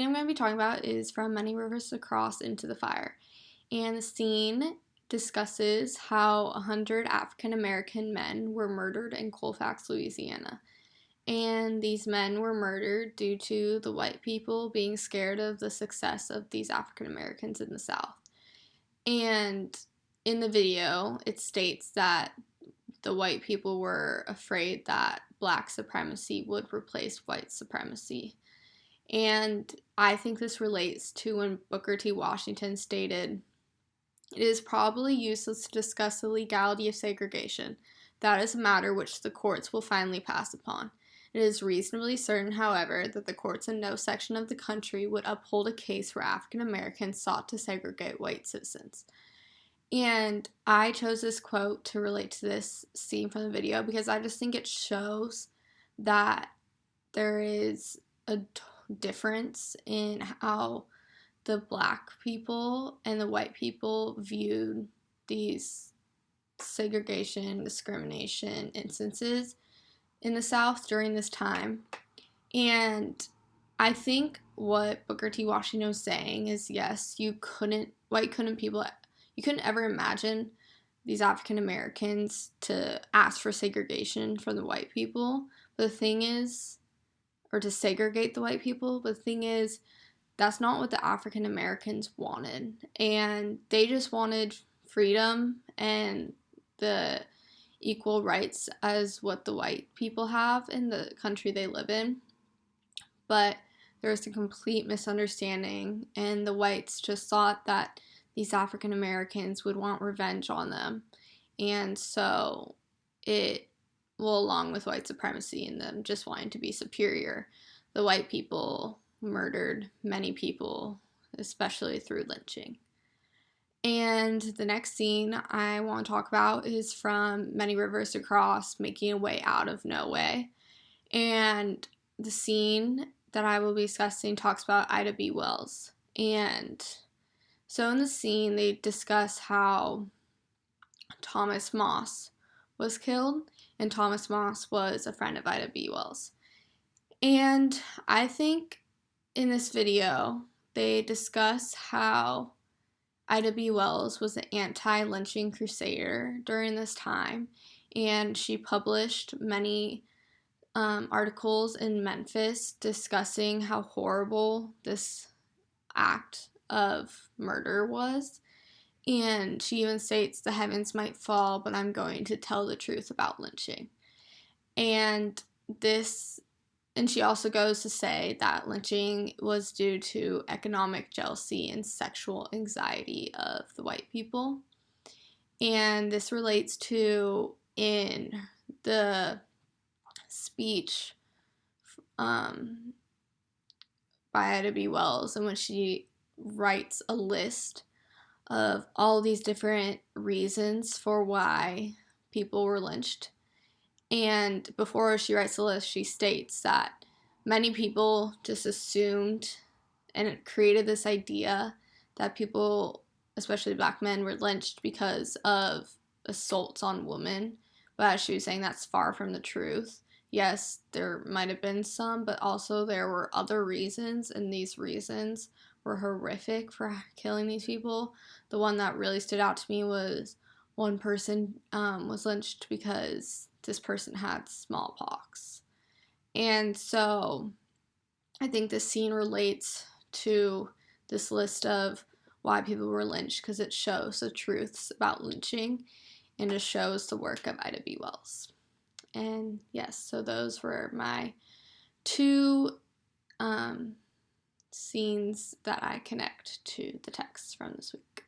scene I'm going to be talking about is from Many Rivers to Cross Into the Fire. And the scene discusses how 100 African American men were murdered in Colfax, Louisiana. And these men were murdered due to the white people being scared of the success of these African Americans in the South. And in the video, it states that the white people were afraid that black supremacy would replace white supremacy. And I think this relates to when Booker T. Washington stated, "It is probably useless to discuss the legality of segregation. That is a matter which the courts will finally pass upon. It is reasonably certain, however, that the courts in no section of the country would uphold a case where African Americans sought to segregate white citizens." And I chose this quote to relate to this scene from the video because I just think it shows that there is a difference in how the black people and the white people viewed these segregation, discrimination instances in the South during this time. And I think what Booker T. Washington was saying is, yes, you couldn't ever imagine these African Americans to ask for segregation from the white people. But the thing is, or to segregate the white people, but the thing is, that's not what the African Americans wanted. And they just wanted freedom and the equal rights as what the white people have in the country they live in. But there was a complete misunderstanding, and the whites just thought that these African Americans would want revenge on them. And so along with white supremacy and them just wanting to be superior, the white people murdered many people, especially through lynching. And the next scene I want to talk about is from Many Rivers to Cross, Making a Way Out of No Way. And the scene that I will be discussing talks about Ida B. Wells. And so in the scene, they discuss how Thomas Moss was killed, and Thomas Moss was a friend of Ida B. Wells. And I think in this video, they discuss how Ida B. Wells was an anti-lynching crusader during this time, and she published many articles in Memphis discussing how horrible this act of murder was. And she even states, "The heavens might fall, but I'm going to tell the truth about lynching." And she also goes to say that lynching was due to economic jealousy and sexual anxiety of the white people. And this relates to in the speech by Ida B. Wells, in which she writes a list of all these different reasons for why people were lynched. And before she writes the list, she states that many people just assumed and it created this idea that people, especially black men, were lynched because of assaults on women. But as she was saying, that's far from the truth. Yes, there might have been some, but also there were other reasons, and these reasons were horrific for killing these people. The one that really stood out to me was one person was lynched because this person had smallpox. And so I think this scene relates to this list of why people were lynched, because it shows the truths about lynching and it shows the work of Ida B. Wells. And yes, so those were my two scenes that I connect to the text from this week.